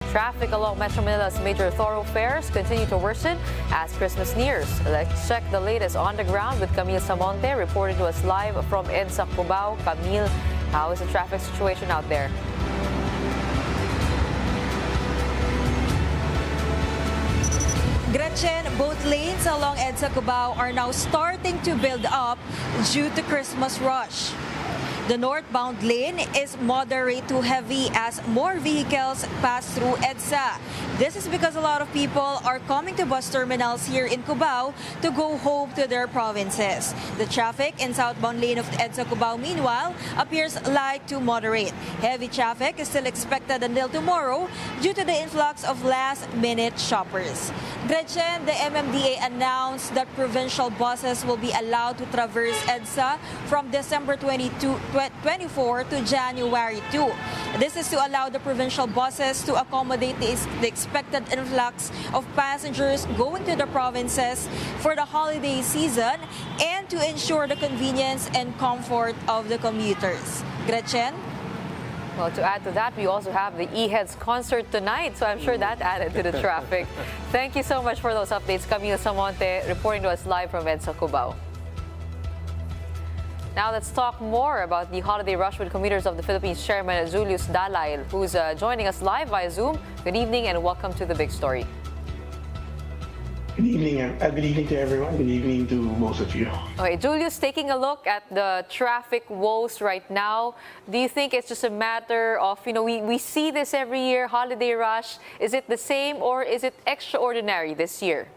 Traffic along Metro Manila's major thoroughfares continue to worsen as Christmas nears. Let's check the latest on the ground with Camille Samonte reporting to us live from EDSA Cubao. Camille, how is the traffic situation out there? Gretchen, both lanes along EDSA Cubao are now starting to build up due to Christmas rush. The northbound lane is moderate to heavy as more vehicles pass through EDSA. This is because a lot of people are coming to bus terminals here in Cubao to go home to their provinces. The traffic in southbound lane of EDSA Cubao, meanwhile, appears light to moderate. Heavy traffic is still expected until tomorrow due to the influx of last-minute shoppers. Gretchen, the MMDA announced that provincial buses will be allowed to traverse EDSA from December 24 to January 2. This is to allow the provincial buses to accommodate the expected influx of passengers going to the provinces for the holiday season and to ensure the convenience and comfort of the commuters. Gretchen? Well, to add to that, we also have the E-Heads concert tonight, so I'm sure that added to the traffic. Thank you so much for those updates. Camille Samonte reporting to us live from EDSA Cubao. Now let's talk more about the holiday rush with commuters of the Philippines Chairman Julius Dalay, who's joining us live via Zoom. Good evening and welcome to The Big Story. Good evening to everyone. Good evening to most of you. Okay, Julius, taking a look at the traffic woes right now, do you think it's just a matter of, we see this every year, holiday rush. Is it the same or is it extraordinary this year?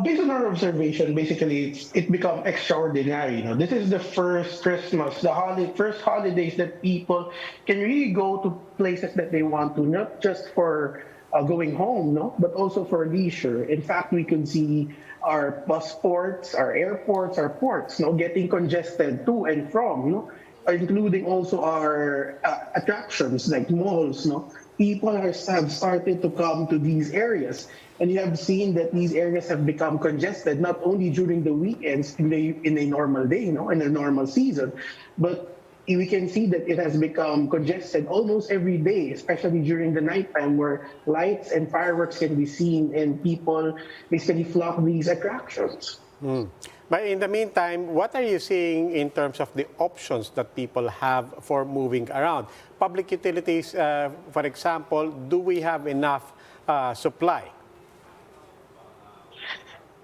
Based on our observation, basically, it become extraordinary. This is the first Christmas, first holidays that people can really go to places that they want to, not just for going home, but also for leisure. In fact, we could see our bus ports, our airports, our ports, getting congested to and from, including also our attractions like malls. People have started to come to these areas. And you have seen that these areas have become congested, not only during the weekends in a normal day, in a normal season, but we can see that it has become congested almost every day, especially during the nighttime where lights and fireworks can be seen and people basically flock these attractions. But in the meantime, what are you seeing in terms of the options that people have for moving around? Public utilities, for example, do we have enough supply?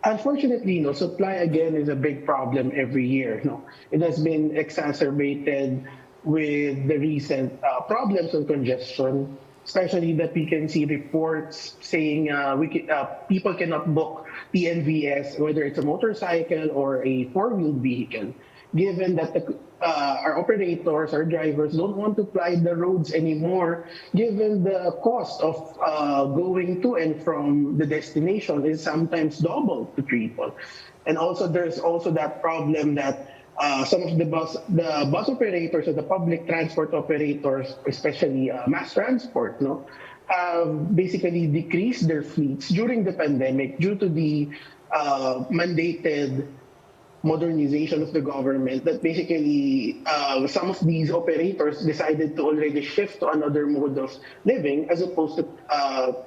Unfortunately, supply again is a big problem every year. It has been exacerbated with the recent problems of congestion, especially that we can see reports saying people cannot book TNVS, whether it's a motorcycle or a four-wheeled vehicle, given that our operators, our drivers don't want to ply the roads anymore, given the cost of going to and from the destination is sometimes double to triple. And also there's also that problem that some of the bus operators or the public transport operators, especially mass transport, have basically decreased their fleets during the pandemic due to the mandated modernization of the government, that basically some of these operators decided to already shift to another mode of living as opposed to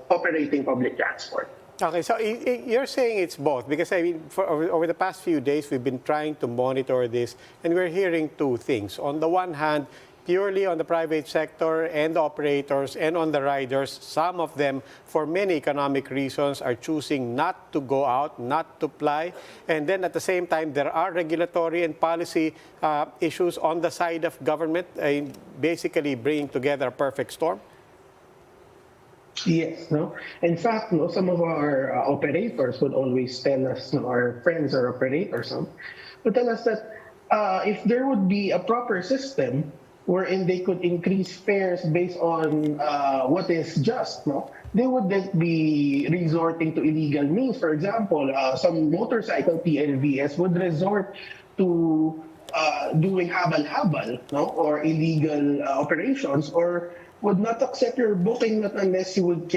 operating public transport. Okay, so you're saying it's both, because over the past few days we've been trying to monitor this and we're hearing two things. On the one hand, purely on the private sector and the operators and on the riders, some of them, for many economic reasons, are choosing not to go out, not to ply. And then at the same time, there are regulatory and policy issues on the side of government, basically bringing together a perfect storm. Yes, In fact, some of our operators would always tell us, our friends or operators, would tell us that if there would be a proper system wherein they could increase fares based on what is just, they wouldn't be resorting to illegal means. For example, some motorcycle TNVS would resort to doing habal-habal, or illegal operations, or would not accept your booking not unless you would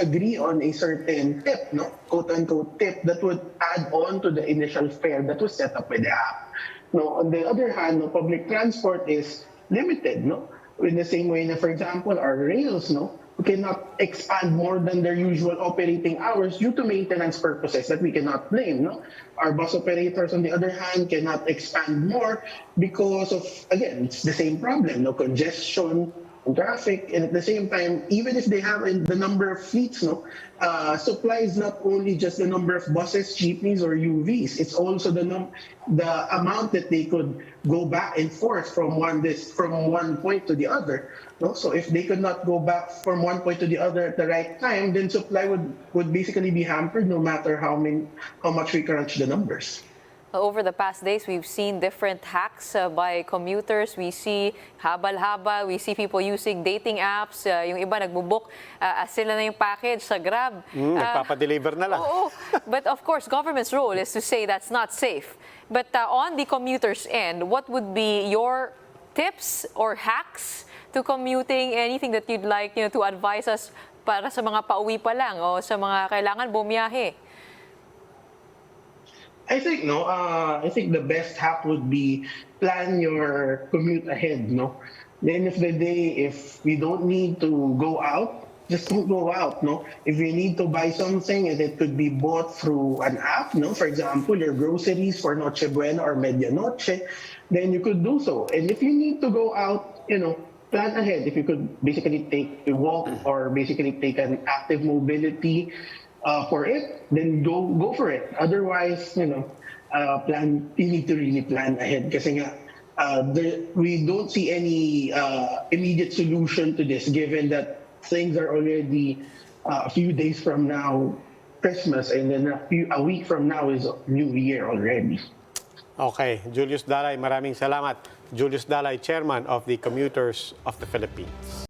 agree on a certain tip, quote-unquote tip that would add on to the initial fare that was set up with the app. On the other hand, public transport is limited. In the same way na, for example, our rails, no, cannot expand more than their usual operating hours due to maintenance purposes that we cannot blame. No? Our bus operators, on the other hand, cannot expand more because of, again, it's the same problem, no congestion, traffic, and at the same time, even if they have the number of fleets, supply is not only just the number of buses, jeepneys, or UVs. It's also the amount that they could go back and forth from one point to the other. No? So if they could not go back from one point to the other at the right time, then supply would basically be hampered, no matter how much we crunch the numbers. Over the past days, we've seen different hacks by commuters. We see habal-habal, we see people using dating apps. Yung iba nagbubook as sila na yung package sa Grab. Nagpapadeliver na lang. Oo. But of course, government's role is to say that's not safe. But on the commuter's end, what would be your tips or hacks to commuting? Anything that you'd like to advise us para sa mga pauwi pa lang o sa mga kailangan bumiyahe? I think the best hack would be plan your commute ahead, no? The end of the day, if we don't need to go out, just don't go out, no? If you need to buy something and it could be bought through an app, no? For example, your groceries for Noche Buena or Medianoche, then you could do so. And if you need to go out, plan ahead. If you could basically take a walk or basically take an active mobility for it, then go for it. Otherwise, you need to really plan ahead. Kasi nga, we don't see any immediate solution to this, given that things are already a few days from now, Christmas, and then a week from now is New Year already. Okay, Julius Dalay, maraming salamat. Julius Dalay, Chairman of the Commuters of the Philippines.